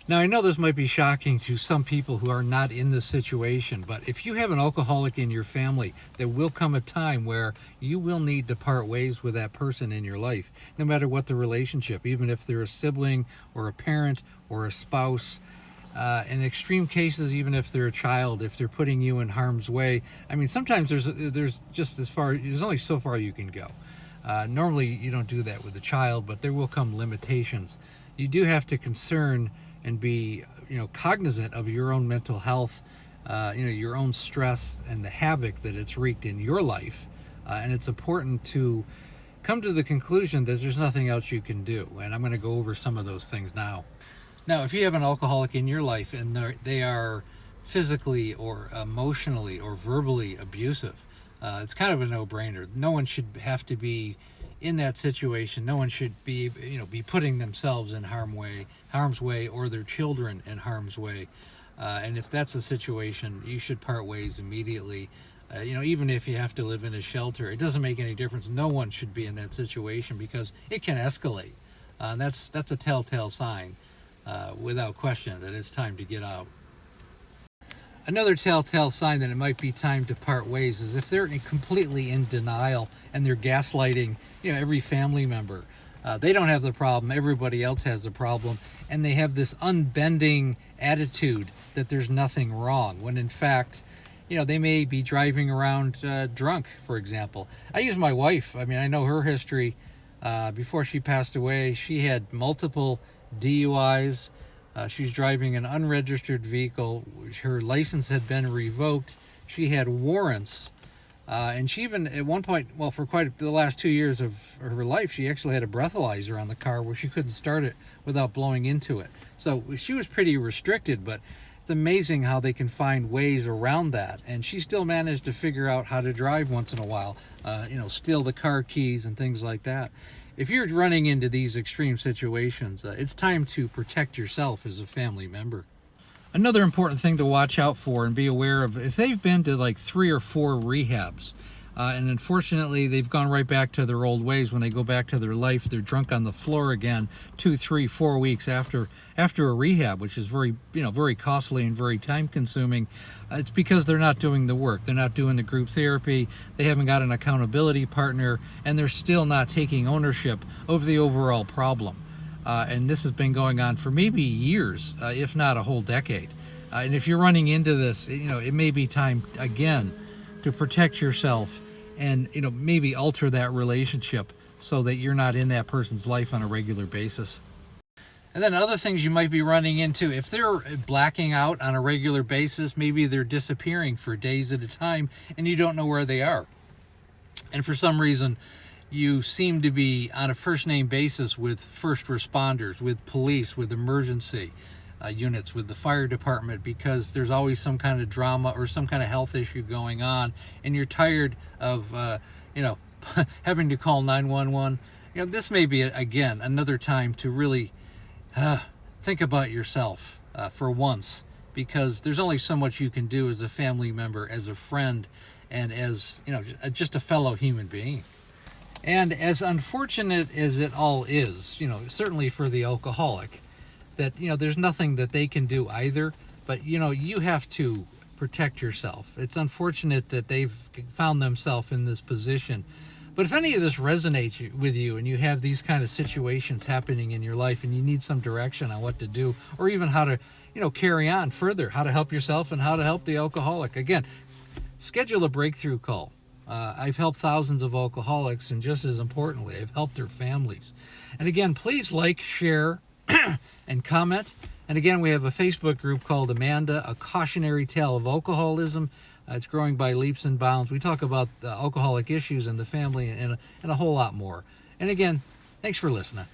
Now, I know this might be shocking to some people who are not in this situation, but if you have an alcoholic in your family, there will come a time where you will need to part ways with that person in your life, no matter what the relationship, even if they're a sibling or a parent or a spouse. In extreme cases, even if they're a child, if they're putting you in harm's way, I mean, sometimes there's just there's only so far you can go. Normally, you don't do that with a child, but there will come limitations. You do have to concern and be, cognizant of your own mental health, your own stress and the havoc that it's wreaked in your life. And it's important to come to the conclusion that there's nothing else you can do. And I'm going to go over some of those things now. Now, if you have an alcoholic in your life and they are physically or emotionally or verbally abusive, it's kind of a no-brainer. No one should have to be in that situation. No one should be putting themselves in harm's way, or their children in harm's way. And if that's the situation, you should part ways immediately. Even if you have to live in a shelter, it doesn't make any difference. No one should be in that situation because it can escalate. And that's a telltale sign, without question, that it's time to get out. Another telltale sign that it might be time to part ways is if they're completely in denial and they're gaslighting, every family member. They don't have the problem, everybody else has the problem, and they have this unbending attitude that there's nothing wrong, when in fact, they may be driving around drunk, for example. I use my wife. I mean, I know her history. Before she passed away, she had multiple DUIs. She's driving an unregistered vehicle. Her license had been revoked. She had warrants. And she even, at one point, for quite the last 2 years of her life, she actually had a breathalyzer on the car where she couldn't start it without blowing into it. So she was pretty restricted, but it's amazing how they can find ways around that. And she still managed to figure out how to drive once in a while, steal the car keys and things like that. If you're running into these extreme situations, it's time to protect yourself as a family member. Another important thing to watch out for and be aware of, if they've been to like 3 or 4 rehabs, and unfortunately they've gone right back to their old ways. When they go back to their life, they're drunk on the floor again 2, 3, 4 weeks after a rehab, which is very costly and very time consuming. It's because they're not doing the work. They're not doing the group therapy. They haven't got an accountability partner, and they're still not taking ownership of the overall problem. And this has been going on for maybe years, if not a whole decade. And if you're running into this, it may be time again to protect yourself and, maybe alter that relationship so that you're not in that person's life on a regular basis. And then other things you might be running into, if they're blacking out on a regular basis, maybe they're disappearing for days at a time and you don't know where they are. And for some reason, you seem to be on a first name basis with first responders, with police, with emergency units, with the fire department, because there's always some kind of drama or some kind of health issue going on, and you're tired of having to call 911. This may be again another time to really think about yourself for once, because there's only so much you can do as a family member, as a friend, and as just a fellow human being. And as unfortunate as it all is, certainly for the alcoholic, that, there's nothing that they can do either, but, you have to protect yourself. It's unfortunate that they've found themselves in this position. But if any of this resonates with you and you have these kind of situations happening in your life and you need some direction on what to do, or even how to, carry on further, how to help yourself and how to help the alcoholic, again, schedule a breakthrough call. I've helped thousands of alcoholics, and just as importantly, I've helped their families. And again, please like, share, and comment. And again, we have a Facebook group called Amanda, A Cautionary Tale of Alcoholism. It's growing by leaps and bounds. We talk about the alcoholic issues in the family and a whole lot more. And again, thanks for listening.